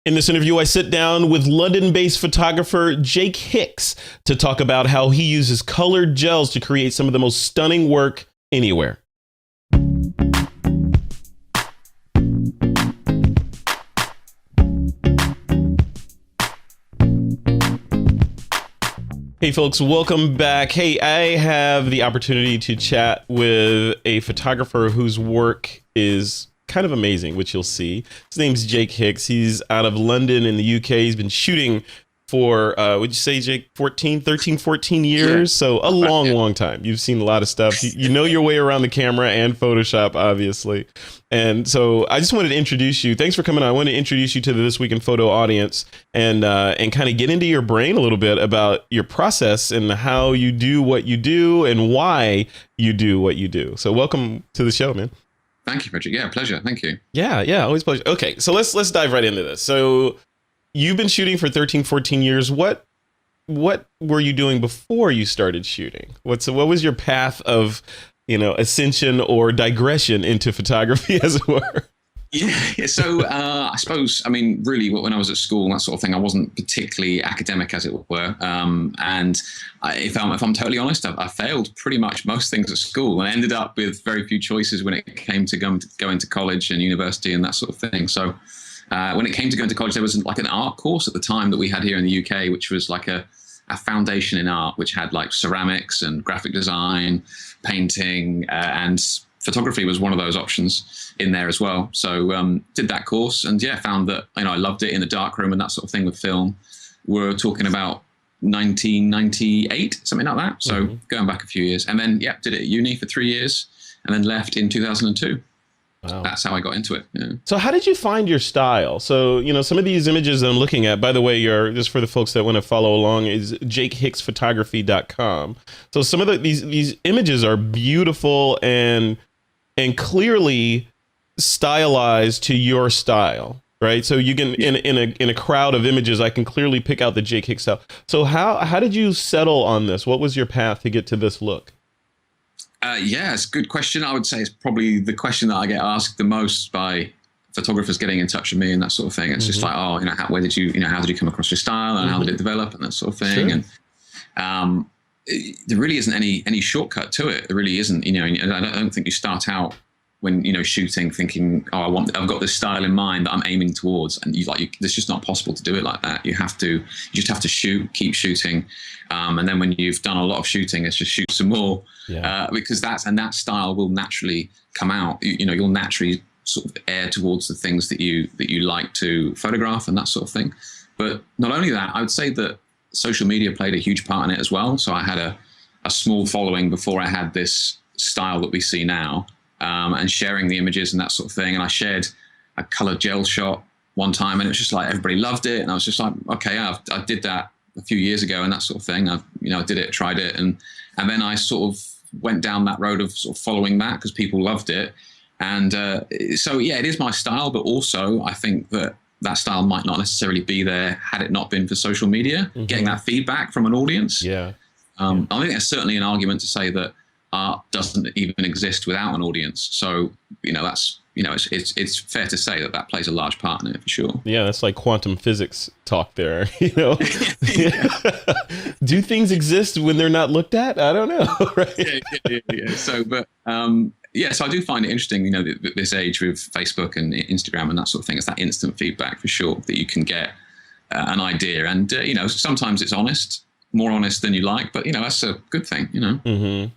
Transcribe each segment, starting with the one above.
In this interview, I sit down with London-based photographer Jake Hicks to talk about how he uses colored gels to create some of the most stunning work anywhere. Hey folks, welcome back. Hey, I have the opportunity to chat with a photographer whose work is kind of amazing, which you'll see. His name's Jake Hicks. He's out of London in the UK. He's been shooting for, would you say, Jake, 14 years? Yeah. So a long time. You've seen a lot of stuff. You know your way around the camera and Photoshop, obviously. And so I just wanted to introduce you. Thanks for coming on. I want to introduce you to the This Week in Photo audience and kind of get into your brain a little bit about your process and how you do what you do and why you do what you do. So welcome to the show, man. Thank you, Patrick. Yeah, pleasure. Thank you. Yeah, always pleasure. Okay, so let's dive right into this. So you've been shooting for 14 years. What were you doing before you started shooting? What was your path of, ascension or digression into photography, as it were? Yeah. So I suppose, really, when I was at school and that sort of thing, I wasn't particularly academic, as it were. And if I'm totally honest, I failed pretty much most things at school and ended up with very few choices when it came to going to college and university and that sort of thing. So when it came to going to college, there was like an art course at the time that we had here in the UK, which was like a foundation in art, which had like ceramics and graphic design, painting, and photography was one of those options in there as well. So did that course and found that I loved it in the darkroom and that sort of thing with film. We're talking about 1998, something like that. So going back a few years, and then did it at uni for 3 years and then left in 2002. Wow. That's how I got into it. Yeah. So how did you find your style? So, some of these images that I'm looking at, by the way, just for the folks that want to follow along, is jakehicksphotography.com. So some of these images are beautiful and clearly stylized to your style, right? So you can, in a crowd of images, I can clearly pick out the Jake Hicks style. So how did you settle on this? What was your path to get to this look? It's a good question. I would say it's probably the question that I get asked the most by photographers getting in touch with me and that sort of thing. It's just like, how did you come across your style and how did it develop and that sort of thing? Sure. And there really isn't any shortcut to it. There really isn't. I don't think you start out when shooting thinking, I've got this style in mind that I'm aiming towards, and it's just not possible to do it like that. You just have to shoot, keep shooting, and then when you've done a lot of shooting, it's just shoot some more, because that style will naturally come out. You'll naturally sort of err towards the things that you like to photograph and that sort of thing. But not only that, I would say that social media played a huge part in it as well. So I had a small following before I had this style that we see now. And sharing the images and that sort of thing. And I shared a colored gel shot one time and it was just like, everybody loved it. And I was just like, okay, I did that a few years ago and that sort of thing. I did it, tried it. And then I sort of went down that road of sort of following that because people loved it. And so, it is my style, but also I think that style might not necessarily be there had it not been for social media, getting that feedback from an audience. I think there's certainly an argument to say that art doesn't even exist without an audience. So, it's fair to say that plays a large part in it for sure. Yeah, that's like quantum physics talk there, Do things exist when they're not looked at? I don't know, right? Yeah. So, but, so I do find it interesting, this age with Facebook and Instagram and that sort of thing. It's that instant feedback for sure that you can get an idea. And, sometimes it's honest, more honest than you like, but that's a good thing, I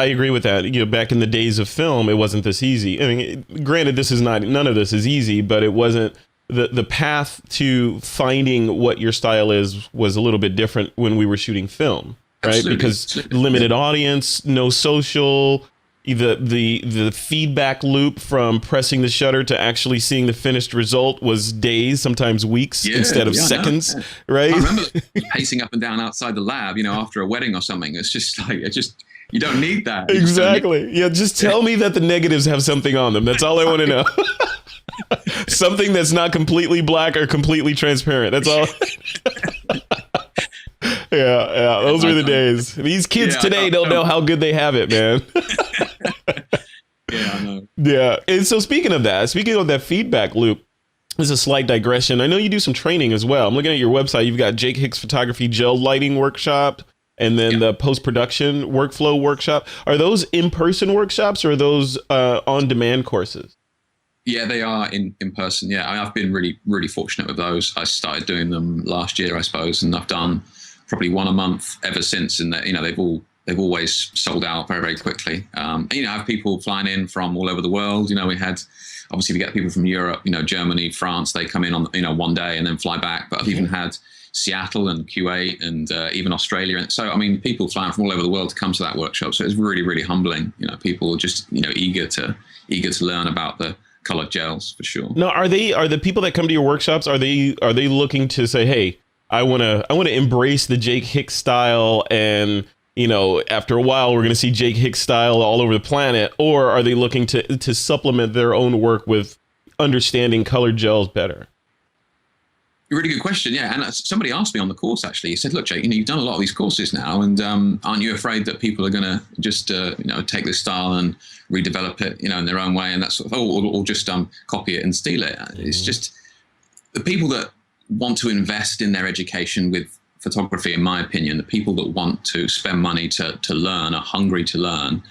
agree with that. Back in the days of film, it wasn't this easy. I mean, granted, none of this is easy, but it wasn't the path to finding what your style was a little bit different when we were shooting film, right? Absolutely. Because limited audience, no social. The feedback loop from pressing the shutter to actually seeing the finished result was days, sometimes weeks instead of seconds, right? I remember pacing up and down outside the lab, after a wedding or something. It's just like, you don't need that. Exactly. Just tell me that the negatives have something on them. That's all I want to know. Something that's not completely black or completely transparent. That's all. Yeah. Those were the days. These kids today don't know how good they have it, man. Yeah, I know. Yeah. And so speaking of that feedback loop, this is a slight digression. I know you do some training as well. I'm looking at your website. You've got Jake Hicks Photography Gel Lighting Workshop and then the post-production workflow workshop. Are those in-person workshops or are those on-demand courses? Yeah, they are in person. Yeah, I've been really, really fortunate with those. I started doing them last year, I suppose, and I've done probably one a month ever since. And they've always sold out very, very quickly. I have people flying in from all over the world. We get people from Europe, Germany, France. They come in on one day and then fly back. But I've even had Seattle and Kuwait and even Australia. And so, people flying from all over the world to come to that workshop. So it's really, really humbling. People just eager to learn about the colored gels for sure. Now, are the people that come to your workshops, are they looking to say, hey, I want to embrace the Jake Hicks style, and after a while we're going to see Jake Hicks style all over the planet, or are they looking to supplement their own work with understanding colored gels better? Really good question. Yeah. And somebody asked me on the course, actually, he said, look, Jake, you've done a lot of these courses now, and aren't you afraid that people are going to just, take this style and redevelop it, in their own way, and that sort of, or just copy it and steal it? It's just the people that want to invest in their education with photography, in my opinion, the people that want to spend money to learn, are hungry to learn,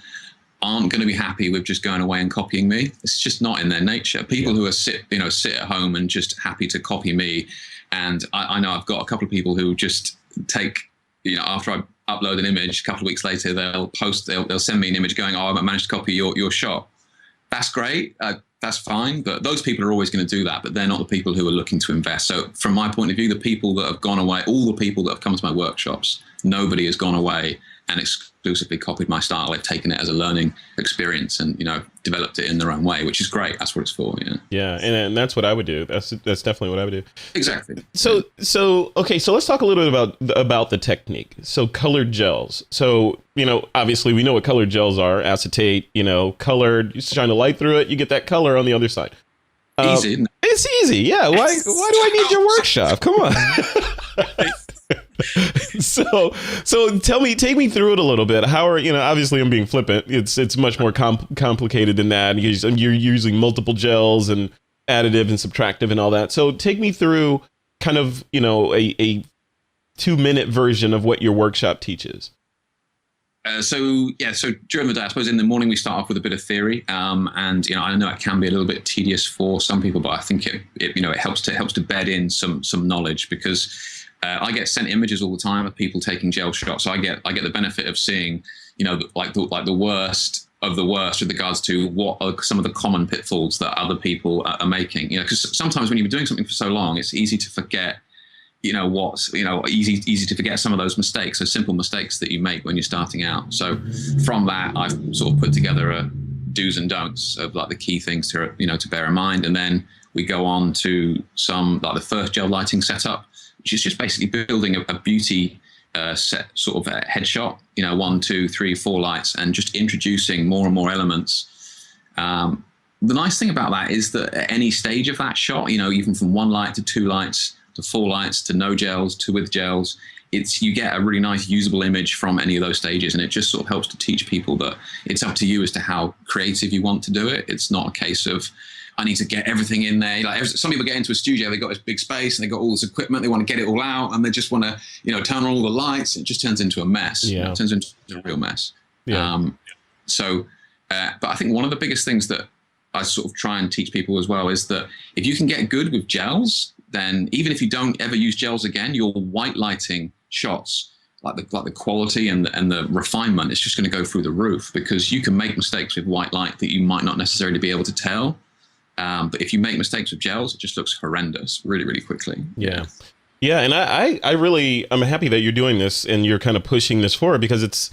aren't going to be happy with just going away and copying me. It's just not in their nature. People who are sit at home and just happy to copy me. And I know I've got a couple of people who just take, after I upload an image, a couple of weeks later, they'll send me an image going, oh, I managed to copy your shot. That's great. That's fine. But those people are always going to do that, but they're not the people who are looking to invest. So from my point of view, the people that have gone away, all the people that have come to my workshops, nobody has gone away and exclusively copied my style. They've taken it as a learning experience and, developed it in their own way, which is great. That's what it's for. Yeah. And that's what I would do. That's definitely what I would do. Exactly. So let's talk a little bit about the technique. So colored gels. So, obviously we know what colored gels are: acetate, colored, you shine a light through it, you get that color on the other side. Easy, isn't it? It's easy. Yeah. Why do I need your workshop? Come on. So take me through it a little bit. How are, obviously I'm being flippant. It's much more complicated than that. You're using multiple gels and additive and subtractive and all that. So take me through kind of, a 2-minute version of what your workshop teaches. So during the day, I suppose in the morning we start off with a bit of theory, and I know it can be a little bit tedious for some people, but I think it helps to bed in some knowledge, because I get sent images all the time of people taking gel shots. So I get the benefit of seeing, like the worst of the worst with regards to what are some of the common pitfalls that other people are making. Because sometimes when you've been doing something for so long, it's easy to forget. Easy to forget some of those mistakes, so simple mistakes that you make when you're starting out. So from that, I've sort of put together a do's and don'ts of like the key things to bear in mind. And then we go on to some, like the first gel lighting setup, which is just basically building a beauty set sort of a headshot, 1, 2, 3, 4 lights, and just introducing more and more elements. The nice thing about that is that at any stage of that shot, even from 1 light to 2 lights, to 4 lights, to no gels, to with gels, you get a really nice usable image from any of those stages. And it just sort of helps to teach people that it's up to you as to how creative you want to do it. It's not a case of, I need to get everything in there. Like some people get into a studio, they've got this big space and they've got all this equipment, they want to get it all out, and they just want to, turn on all the lights. It just turns into a mess. Yeah. It turns into a real mess. Yeah. But I think one of the biggest things that I sort of try and teach people as well is that if you can get good with gels, then even if you don't ever use gels again, your white lighting shots, like the quality and the refinement, is just going to go through the roof, because you can make mistakes with white light that you might not necessarily be able to tell. But if you make mistakes with gels, it just looks horrendous really, really quickly. Yeah. Yeah. And I'm happy that you're doing this and you're kind of pushing this forward, because it's,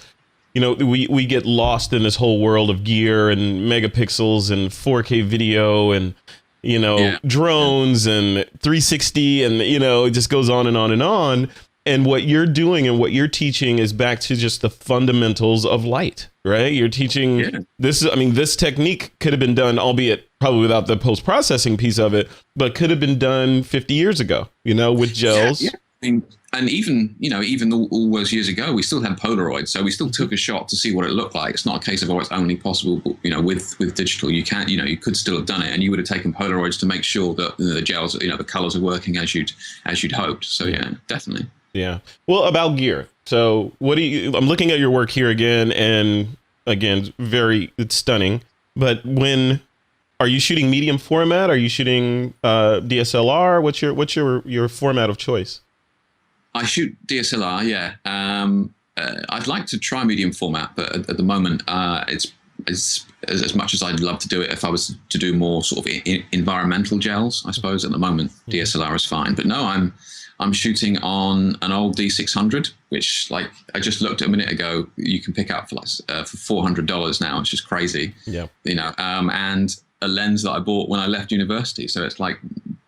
we get lost in this whole world of gear and megapixels and 4K video and, drones and 360 and, it just goes on and on and on. And what you're doing and what you're teaching is back to just the fundamentals of light, right? You're teaching this technique could have been done, albeit probably without the post-processing piece of it, but could have been done 50 years ago, with gels. mean, and even all those years ago, we still had Polaroid, so we still took a shot to see what it looked like. It's not a case of, oh, it's only possible, with digital. You can't, you could still have done it, and you would have taken Polaroids to make sure that the gels, the colors are working as you'd hoped. So yeah, definitely. Yeah. Well, about gear. So I'm looking at your work here again, and again, it's stunning. But are you shooting medium format? Are you shooting DSLR? What's your format of choice? I shoot DSLR, yeah. I'd like to try medium format, but at the moment, it's as much as I'd love to do it if I was to do more sort of environmental gels. I suppose at the moment DSLR is fine, but no, I'm shooting on an old D600, which, like, I just looked at a minute ago, you can pick up for $400 now. It's just crazy. Yeah. And a lens that I bought when I left university. So it's like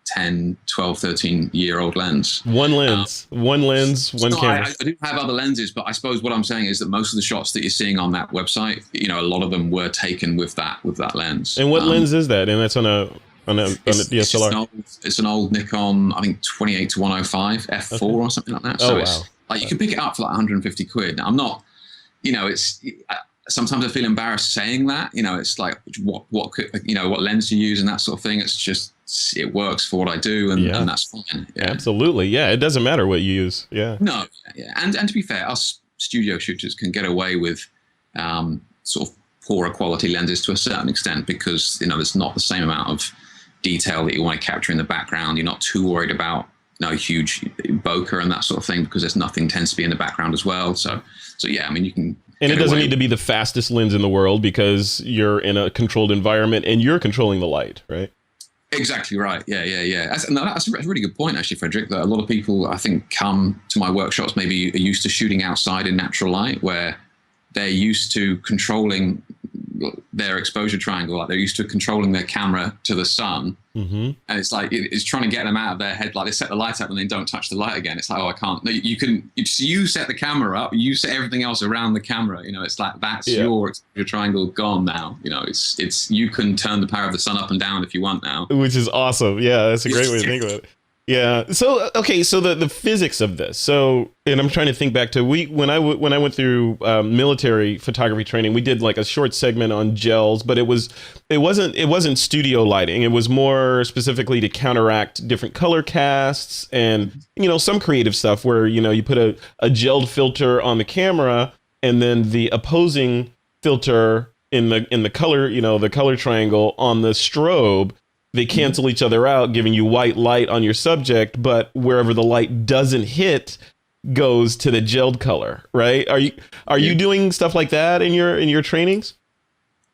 10, 12, 13-year-old lens. One lens, one camera. I do have other lenses, but I suppose what I'm saying is that most of the shots that you're seeing on that website, a lot of them were taken with that lens. And what lens is that? And that's on a DSLR. It's an old Nikon, I think 28 to 105 f4 or something like that. So it's like you can pick it up for like 150 quid. Now, I'm not, sometimes I feel embarrassed saying that. It's like what lens you use and that sort of thing. It's just it works for what I do, and that's fine. Yeah. Absolutely, yeah. It doesn't matter what you use. Yeah. No, yeah. And to be fair, us studio shooters can get away with sort of poorer quality lenses to a certain extent because there's not the same amount of detail that you want to capture in the background. You're not too worried about huge bokeh and that sort of thing because there's nothing tends to be in the background as well. So yeah, I mean, you can. And it doesn't need to be the fastest lens in the world because you're in a controlled environment and you're controlling the light, right? Exactly right. Yeah. That's a really good point, actually, Frederick, that a lot of people, I think, come to my workshops maybe are used to shooting outside in natural light where they're used to controlling their exposure triangle, like they're used to controlling their camera to the sun. Mm-hmm. And it's like, it's trying to get them out of their head. Like they set the light up and then don't touch the light again. It's like, oh, I can't. No, you set the camera up, you set everything else around the camera. It's like, that's your exposure triangle gone now. It's, you can turn the power of the sun up and down if you want now. Which is awesome. Yeah. That's a great way to think about it. Yeah. So, okay. So the physics of this. So, and I'm trying to think back to when I went through military photography training, we did like a short segment on gels, but it wasn't studio lighting. It was more specifically to counteract different color casts and, some creative stuff where, you put a gelled filter on the camera and then the opposing filter in the color, the color triangle on the strobe. They cancel each other out, giving you white light on your subject, but wherever the light doesn't hit goes to the gelled color, right? Are you doing stuff like that in your trainings?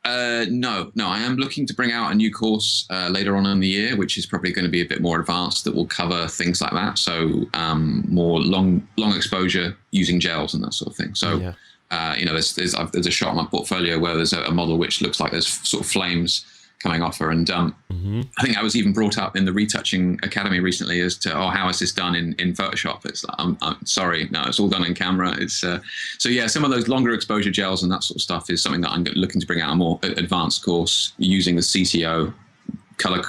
No. I am looking to bring out a new course later on in the year, which is probably going to be a bit more advanced that will cover things like that. So more long exposure using gels and that sort of thing. So there's a shot on my portfolio where there's a model which looks like there's sort of flames coming off her. And I think I was even brought up in the Retouching Academy recently as to, how is this done in Photoshop? It's like, I'm sorry, no, it's all done in camera. It's some of those longer exposure gels and that sort of stuff is something that I'm looking to bring out a more advanced course using the CTO color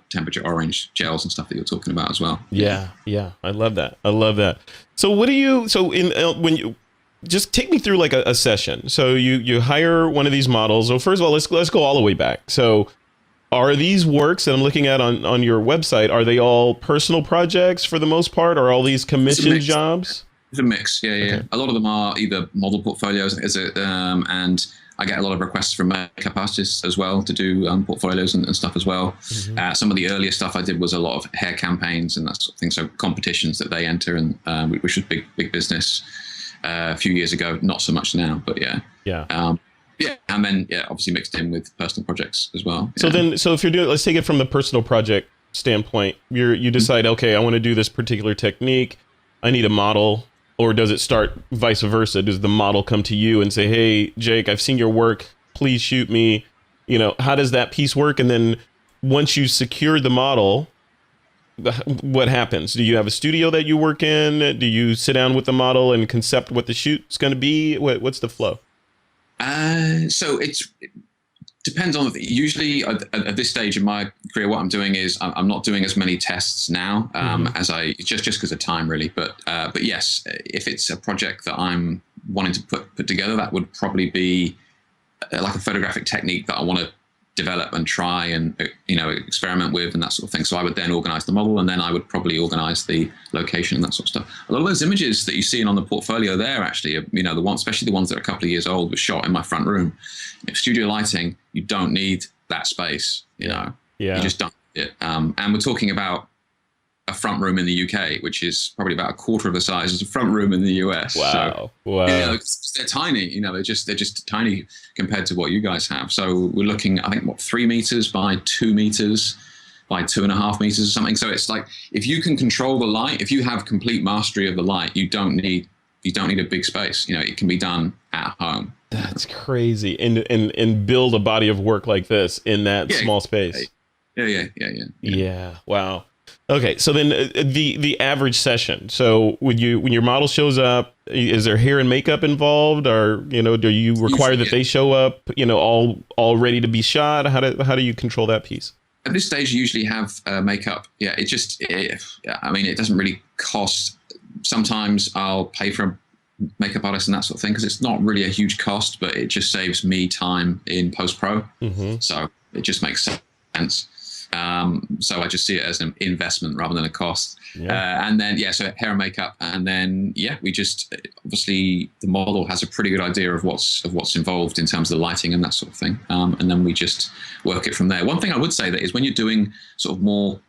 temperature orange gels and stuff that you're talking about as well. Yeah. I love that. So when you just take me through like a session. So you hire one of these models. Well, first of all, let's go all the way back. So are these works that I'm looking at on your website, are they all personal projects for the most part, or are all these commissioned jobs? It's a mix. Yeah. Okay. A lot of them are either model portfolios and I get a lot of requests from makeup artists as well to do portfolios and stuff as well. Mm-hmm. Some of the earlier stuff I did was a lot of hair campaigns and that sort of thing. So competitions that they enter and which was big business. A few years ago, not so much now, but yeah. And then obviously mixed in with personal projects as well. So if you're doing, let's take it from the personal project standpoint. You decide, okay, I want to do this particular technique. I need a model, or does it start vice versa? Does the model come to you and say, hey, Jake, I've seen your work, please shoot me? How does that piece work? And then once you secure the model, what happens? Do you have a studio that you work in? Do you sit down with the model and concept what the shoot's going to be? What's the flow? So it's Depends on usually at this stage in my career, what I'm doing is I'm not doing as many tests now as I just because of time really. But yes, if it's a project that I'm wanting to put together, that would probably be like a photographic technique that I want to develop and try and experiment with and that sort of thing. So I would then organize the model, and then I would probably organize the location and that sort of stuff. A lot of those images that you see on the portfolio there actually are, the ones, especially the ones that are a couple of years old, were shot in my front room. If studio lighting, you don't need that space, you just don't need it. And we're talking about a front room in the UK, which is probably about a quarter of the size as a front room in the US. Wow. So, wow. They're tiny, they're just tiny compared to what you guys have. So we're looking, I think, 3 meters by 2 meters by 2.5 meters or something. So it's like, if you can control the light, if you have complete mastery of the light, you don't need a big space. It can be done at home. That's crazy. And build a body of work like this in that small space. Yeah. Wow. Okay, so then the average session. So when your model shows up, is there hair and makeup involved, or do you require that they show up, all ready to be shot? How do you control that piece? At this stage, you usually have makeup. Yeah, it doesn't really cost. Sometimes I'll pay for a makeup artist and that sort of thing because it's not really a huge cost, but it just saves me time in post-pro. So it just makes sense. So I just see it as an investment rather than a cost. And then, so hair and makeup. And then, we just, obviously the model has a pretty good idea of what's involved in terms of the lighting and that sort of thing. And then we just work it from there. One thing I would say that is when you're doing sort of more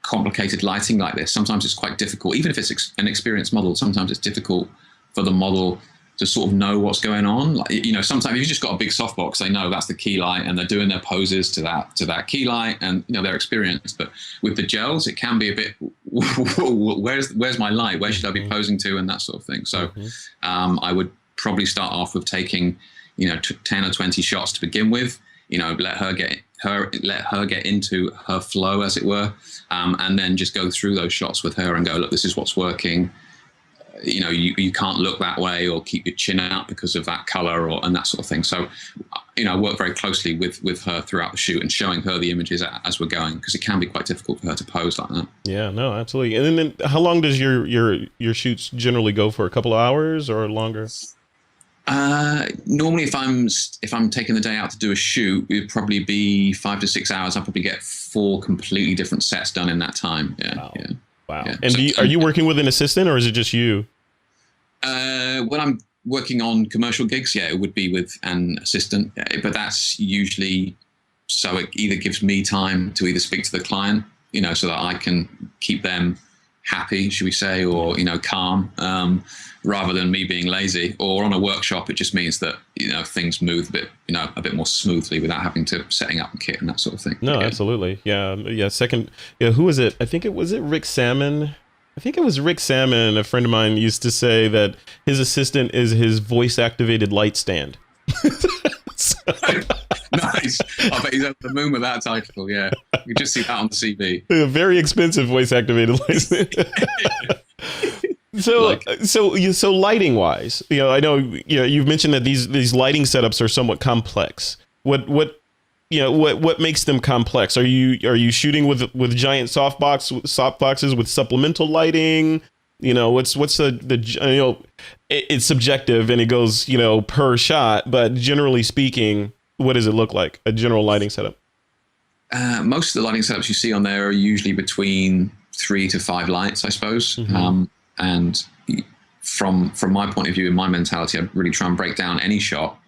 complicated lighting like this, sometimes it's quite difficult, even if it's an experienced model, sometimes it's difficult for the model to sort of know what's going on. Like, sometimes if you've just got a big softbox, they know that's the key light and they're doing their poses to that key light, and they're experienced. But with the gels, it can be a bit, where's my light? Where should I be posing to, and that sort of thing. So I would probably start off with taking 10 or 20 shots to begin with. Let her get into her flow, as it were, and then just go through those shots with her and go, look, this is what's working. You can't look that way or keep your chin out because of that color and that sort of thing. So, I work very closely with her throughout the shoot and showing her the images as we're going, because it can be quite difficult for her to pose like that. Yeah, no, absolutely. And then how long does your shoots generally go for? A couple of hours or longer? Normally, if I'm taking the day out to do a shoot, it would probably be 5 to 6 hours. I'll probably get 4 completely different sets done in that time. Wow. Yeah. And are you working with an assistant, or is it just you? When I'm working on commercial gigs, it would be with an assistant, but that's usually so it either gives me time to either speak to the client, so that I can keep them happy, should we say, or calm, rather than me being lazy. Or on a workshop, it just means that things move a bit more smoothly without having to setting up a kit and that sort of thing. No, absolutely, Second, who was it? I think it was Rick Salmon. I think it was Rick Salmon. A friend of mine used to say that his assistant is his voice-activated light stand. Nice. I bet he's over the moon with that title. Yeah, you just see that on the CV. A very expensive voice-activated light stand. So lighting wise, I know you've mentioned that these lighting setups are somewhat complex. What makes them complex? Are you shooting with giant softboxes with supplemental lighting? What's the it's subjective and it goes per shot, but generally speaking, what does it look like, a general lighting setup? Most of the lighting setups you see on there are usually between 3 to 5 lights, I suppose. And from my point of view, in my mentality, I really try and break down any shot,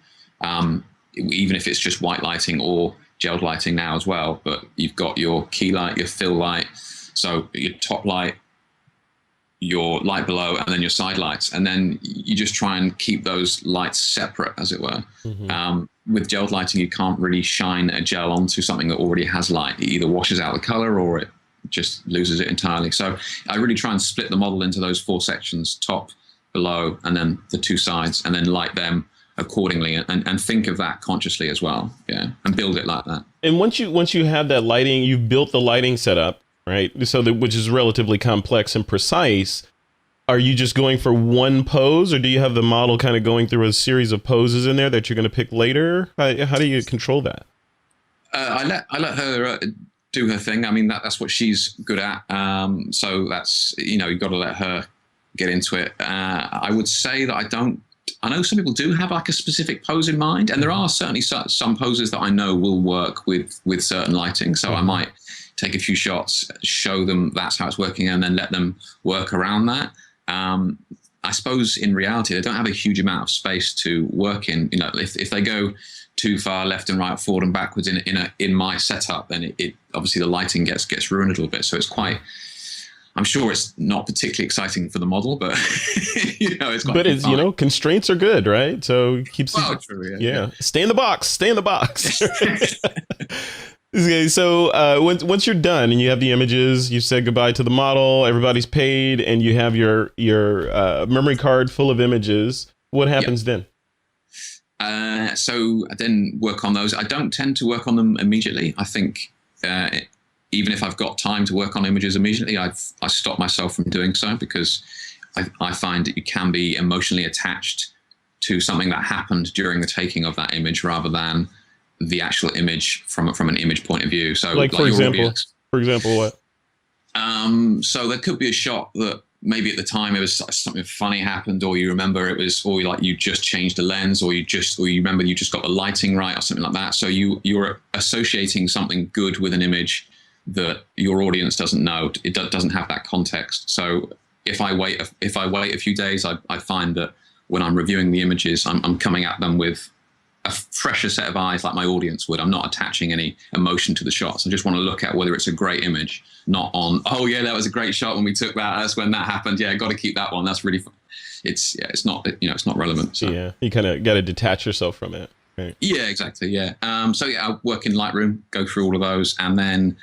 even if it's just white lighting or gelled lighting now as well. But you've got your key light, your fill light, so your top light, your light below, and then your side lights. And then you just try and keep those lights separate, as it were. With gelled lighting, you can't really shine a gel onto something that already has light. It either washes out the color or it just loses it entirely. So I really try and split the model into those 4 sections, top, below, and then the 2 sides, and then light them accordingly, and think of that consciously as well. And build it like that. And once you have that lighting, you've built the lighting setup, right? So which is relatively complex and precise. Are you just going for one pose, or do you have the model kind of going through a series of poses in there that you're going to pick later? How do you control that? I let her do her thing. I mean, that's what she's good at. So that's, you've got to let her get into it. I would say that I know some people do have like a specific pose in mind, and there are certainly some poses that I know will work with certain lighting. So I might take a few shots, show them that's how it's working, and then let them work around that. I suppose in reality, they don't have a huge amount of space to work in. If they go too far left and right, forward and backwards in my setup, then it obviously the lighting gets ruined a little bit. So it's quite. I'm sure it's not particularly exciting for the model, but it's quite. But it's constraints are good, right? So it keeps. Well, true, yeah. Stay in the box. Stay in the box. Okay, so once you're done and you have the images, you said goodbye to the model, everybody's paid, and you have your memory card full of images. What happens then? So I then work on those. I don't tend to work on them immediately. I think even if I've got time to work on images immediately, I stop myself from doing so, because I find that you can be emotionally attached to something that happened during the taking of that image rather than the actual image from an image point of view. So like for example, what? So there could be a shot that maybe at the time it was something funny happened, or you remember it was, or like you just changed the lens, or you remember you just got the lighting right or something like that. So you're associating something good with an image that your audience doesn't know. It doesn't have that context. So if I wait a few days, I find that when I'm reviewing the images, I'm coming at them with a fresher set of eyes like my audience would. I'm not attaching any emotion to the shots. I just want to look at whether it's a great image, not on, oh yeah, that was a great shot when we took that. That's when that happened. Yeah, got to keep that one. That's really fun. It's not, it's not relevant. So. Yeah, you kind of got to detach yourself from it. Right? Yeah, exactly. Yeah. So yeah, I work in Lightroom, go through all of those, and then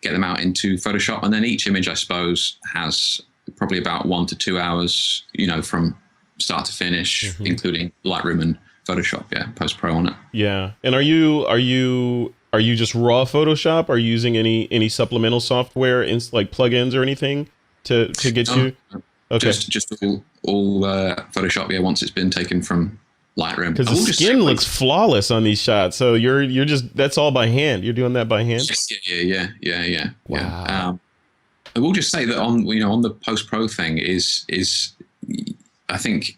get them out into Photoshop. And then each image, I suppose, has probably about 1 to 2 hours, from start to finish, including Lightroom and Photoshop, post pro on it. Yeah. And are you just raw Photoshop? Are you using any supplemental software, like plugins or anything to get you? Okay. Just all Photoshop. Yeah, once it's been taken from Lightroom. Because the skin looks flawless on these shots. So you're just, that's all by hand. You're doing that by hand. Yeah. Wow. I will just say that on the post pro thing is I think.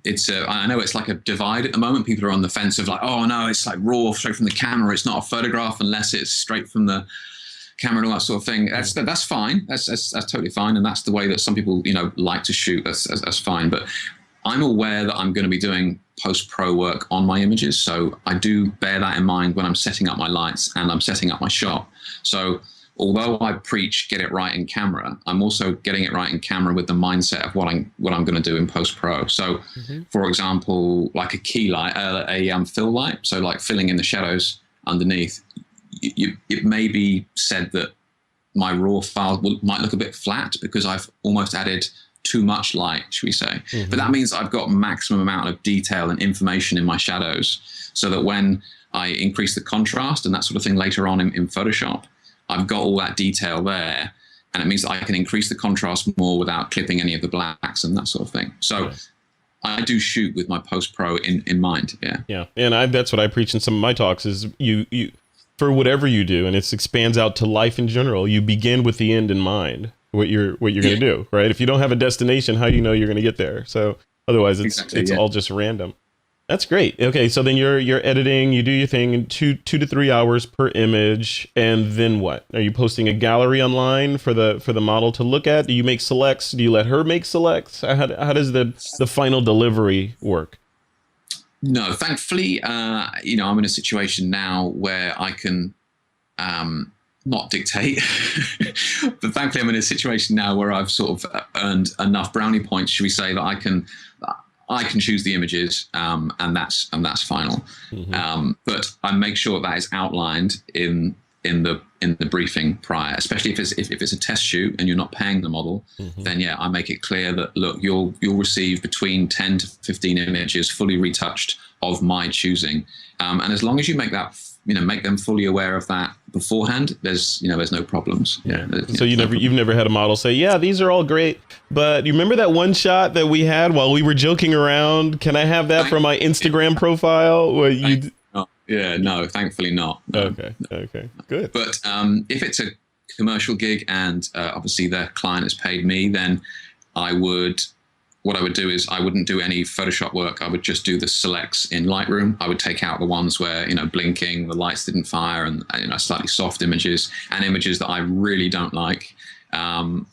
I know it's like a divide at the moment. People are on the fence of like, oh no, it's like raw straight from the camera. It's not a photograph unless it's straight from the camera and all that sort of thing. That's fine. That's totally fine. And that's the way that some people, like to shoot. That's fine. But I'm aware that I'm going to be doing post-pro work on my images. So I do bear that in mind when I'm setting up my lights and I'm setting up my shot. So although I preach get it right in camera, I'm also getting it right in camera with the mindset of what I'm going to do in post pro. So, for example, like a key light, a fill light, so like filling in the shadows underneath. It may be said that my raw file might look a bit flat because I've almost added too much light, should we say? But that means I've got maximum amount of detail and information in my shadows, so that when I increase the contrast and that sort of thing later on in Photoshop, I've got all that detail there, and it means that I can increase the contrast more without clipping any of the blacks and that sort of thing. So I do shoot with my post-pro in mind. Yeah. And that's what I preach in some of my talks is you for whatever you do, and it expands out to life in general, you begin with the end in mind, what you're going to do, right? If you don't have a destination, how do you know you're going to get there? So otherwise it's all just random. That's great. Okay, so then you're editing, you do your thing in 2 to 3 hours per image, and then what? Are you posting a gallery online for the model to look at? Do you make selects? Do you let her make selects? How does the final delivery work? No, thankfully, I'm in a situation now where I can not dictate, but thankfully I'm in a situation now where I've sort of earned enough brownie points, should we say, that I can choose the images, and that's final. But I make sure that is outlined in the briefing prior, especially if it's a test shoot and you're not paying the model. Then I make it clear that look, you'll receive between 10 to 15 images fully retouched of my choosing, and as long as you make that make them fully aware of that beforehand, there's no problems. So you've never had a model say, yeah, these are all great, but you remember that one shot that we had while we were joking around? Can I have that for my Instagram profile? Well, Yeah, no, thankfully not. No. Okay, good. But if it's a commercial gig and obviously the client has paid me, then what I would do is I wouldn't do any Photoshop work. I would just do the selects in Lightroom. I would take out the ones where, blinking, the lights didn't fire, and slightly soft images and images that I really don't like. And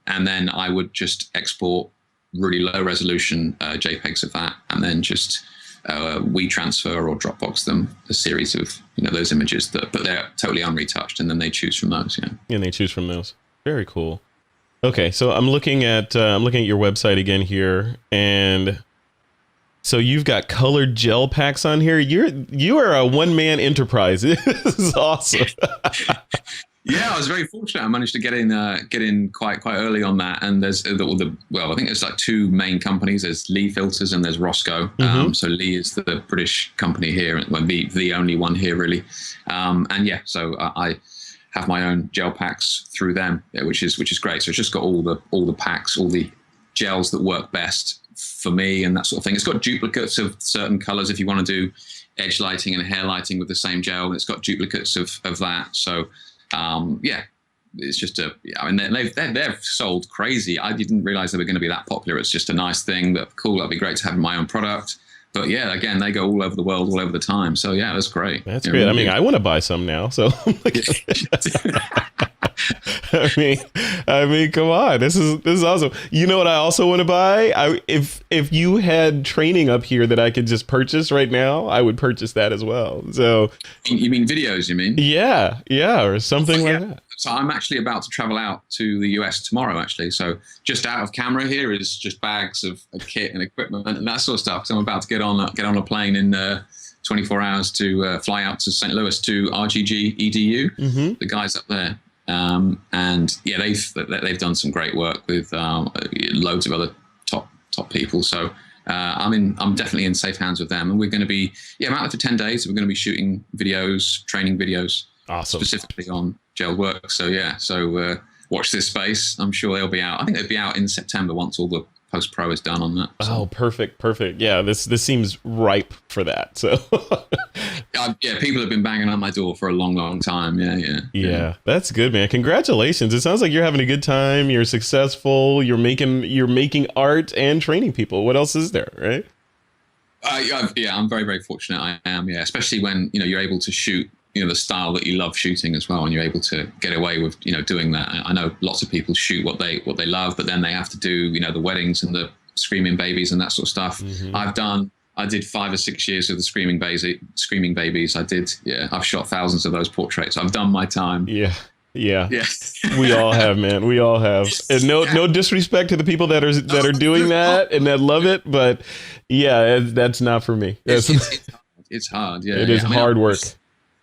then I would just export really low resolution JPEGs of that, and then just WeTransfer or Dropbox them a series of those images but they're totally unretouched, and then they choose from those. And they choose from those. Very cool. Okay, so I'm looking at your website again here, and so you've got colored gel packs on here. You are a one-man enterprise. This is awesome. Yeah, I was very fortunate. I managed to get in quite early on that. And there's I think there's like two main companies. There's Lee Filters and there's Roscoe. So Lee is the British company here, and the only one here really. So I have my own gel packs through them, which is great. So it's just got all the packs, all the gels that work best for me and that sort of thing. It's got duplicates of certain colors if you want to do edge lighting and hair lighting with the same gel. It's got duplicates of that. So it's just they've sold crazy. I didn't realize they were going to be that popular. It's just a nice thing. That'd be great to have in my own product. But yeah, again, they go all over the world, all over the time. So yeah, that's great. That's great. I mean, I want to buy some now. So I mean, come on, this is awesome. You know what I also want to buy? If you had training up here that I could just purchase right now, I would purchase that as well. So you mean videos? You mean? Yeah, or something like that. So I'm actually about to travel out to the US tomorrow, actually. So just out of camera here is just bags of kit and equipment and that sort of stuff. So I'm about to get on a plane in 24 hours to fly out to St. Louis to RGG EDU, the guys up there. And yeah, they've done some great work with loads of other top people. So I'm definitely in safe hands with them. And we're going to be I'm out there for 10 days. So we're going to be shooting videos, training videos, specifically on gel work. So watch this space. I'm sure they'll be out. I think they'll be out in September once all the post-pro is done on that. So. Oh, perfect. Yeah, this seems ripe for that. So people have been banging on my door for a long time. Yeah, that's good, man. Congratulations. It sounds like you're having a good time. You're successful. You're making art and training people. What else is there, right? I'm very, very fortunate. I am, especially when you're able to shoot the style that you love shooting as well, and you're able to get away with doing that. I know lots of people shoot what they love, but then they have to do the weddings and the screaming babies and that sort of stuff. I did 5 or 6 years of the screaming babies. I've shot thousands of those portraits. I've done my time. Yeah. We all have, man. We all have. And no disrespect to the people that are doing that and that love it, but yeah, that's not for me. It's hard. Yeah, it is hard work.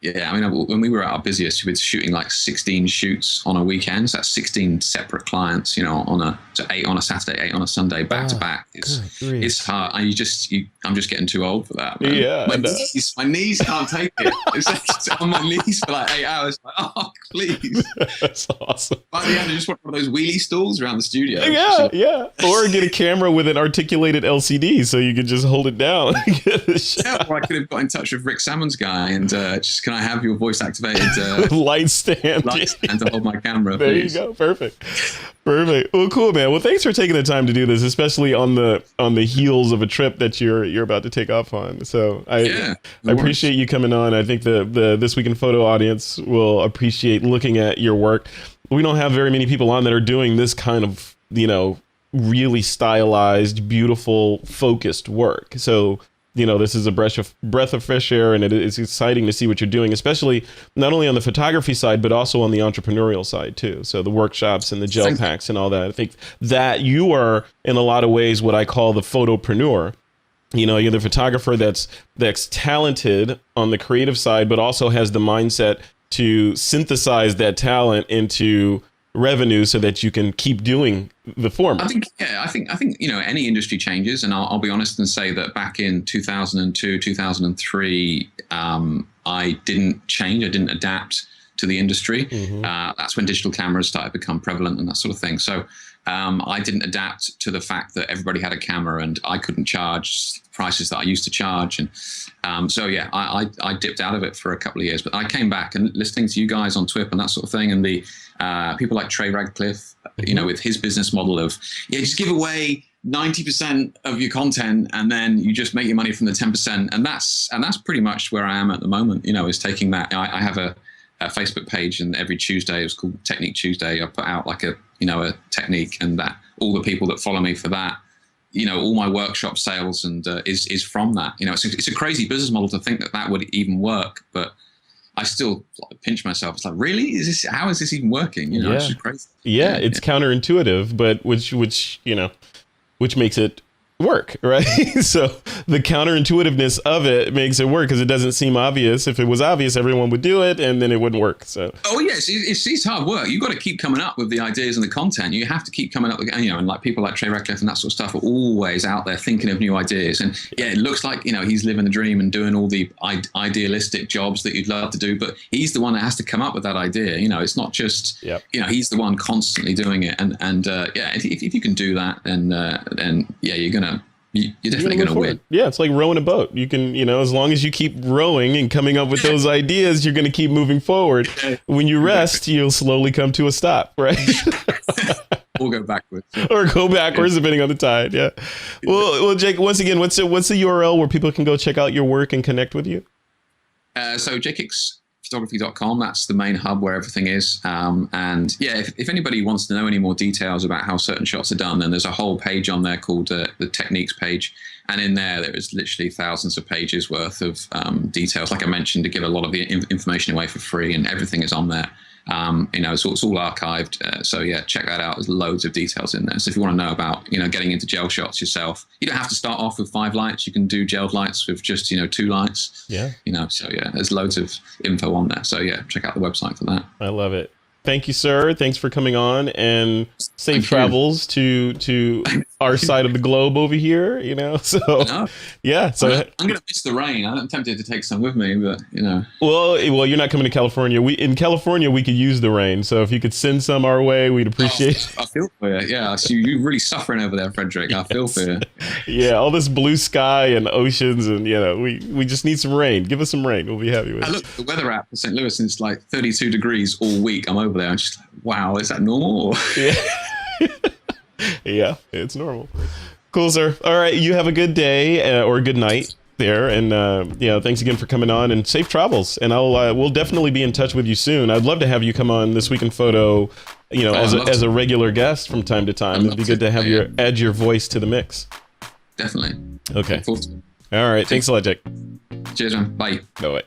Yeah, I mean, when we were at our busiest, we were shooting like 16 shoots on a weekend. So that's 16 separate clients, on 8 on a Saturday, 8 on a Sunday, back to back. It's hard. I'm just getting too old for that, man. Yeah, my knees can't take it. It's like on my knees for like 8 hours. Like, oh, please. That's awesome. By the end, I just want one of those wheelie stools around the studio. Yeah. Or get a camera with an articulated LCD so you can just hold it down. Or I could have got in touch with Rick Salmon's guy and just can I have your voice activated light stand to hold my camera, there please. You go. Perfect. Well, cool, man. Well, thanks for taking the time to do this, especially on the heels of a trip that you're about to take off on. So I appreciate you coming on. I think the This Week in Photo audience will appreciate looking at your work. We don't have very many people on that are doing this kind of really stylized, beautiful, focused work. So this is a breath of fresh air, and it's exciting to see what you're doing, especially not only on the photography side, but also on the entrepreneurial side too. So the workshops and the gel packs and all that. I think that you are, in a lot of ways, what I call the photopreneur. You're the photographer that's talented on the creative side, but also has the mindset to synthesize that talent into revenue so that you can keep doing the former. I think any industry changes, and I'll be honest and say that back in 2002, 2003, I didn't change. I didn't adapt to the industry. That's when digital cameras started to become prevalent and that sort of thing. So I didn't adapt to the fact that everybody had a camera and I couldn't charge prices that I used to charge. And so, yeah, I dipped out of it for a couple of years. But I came back and listening to you guys on TWiP and that sort of thing. And the people like Trey Radcliffe, you know, with his business model of, just give away 90% of your content and then you just make your money from the 10%. And that's pretty much where I am at the moment, you know, is taking that. I have a Facebook page, and every Tuesday, it's called Technique Tuesday. I put out like a technique, and that all the people that follow me for that, you know, all my workshop sales and is from that. You know, it's a crazy business model to think that would even work, but I still pinch myself. It's like, really? How is this even working? You know, it's just crazy. Yeah, it's counterintuitive, but which makes it work, right? So the counterintuitiveness of it makes it work because it doesn't seem obvious. If it was obvious, everyone would do it, and then it wouldn't work. So yes, it's hard work. You've got to keep coming up with the ideas and the content. You have to keep coming up with, you know, and like people like Trey Radcliffe and that sort of stuff are always out there thinking of new ideas. And it looks like, you know, he's living the dream and doing all the idealistic jobs that you'd love to do, but he's the one that has to come up with that idea. You know, it's not just, you know, he's the one constantly doing it. And if you can do that, then you're definitely going to win. Yeah, it's like rowing a boat. You can, you know, as long as you keep rowing and coming up with those ideas, you're going to keep moving forward. When you rest, you'll slowly come to a stop, right? Or go backwards. Or go backwards, depending on the tide. Yeah. Well, Jake, once again, what's the URL where people can go check out your work and connect with you? So Jake Hicks photography.com, that's the main hub where everything is. And if anybody wants to know any more details about how certain shots are done, then there's a whole page on there called the techniques page. And in there is literally thousands of pages worth of details, like I mentioned, to give a lot of the information away for free, and everything is on there. You know, so it's all archived. So check that out. There's loads of details in there. So if you want to know about, you know, getting into gel shots yourself, you don't have to start off with 5 lights. You can do gelled lights with just, you know, 2 lights. Yeah. You know, so there's loads of info on there. So check out the website for that. I love it. Thank you, sir. Thanks for coming on, and safe travels to our side of the globe over here, you know. So yeah, so I'm gonna miss the rain. I'm tempted to take some with me, but you know. Well, you're not coming to California. In California we could use the rain. So if you could send some our way, we'd appreciate it. I feel for you. Yeah, so you're really suffering over there, Frederick. I feel for you. Yeah, all this blue sky and oceans, and you know, we just need some rain. Give us some rain. We'll be happy with it. I looked at the weather app for St. Louis, and it's like 32 degrees all week. I'm over there. I'm just like, wow, is that normal? Yeah, it's normal. Cool, sir. All right, you have a good day or a good night there, and thanks again for coming on, and safe travels. And we'll definitely be in touch with you soon. I'd love to have you come on This Week in Photo, you know, as a regular guest from time to time. It'd be good to have add your voice to the mix. Definitely. Okay. All right. Thanks a lot, Jake. Cheers, man. Bye. Bye.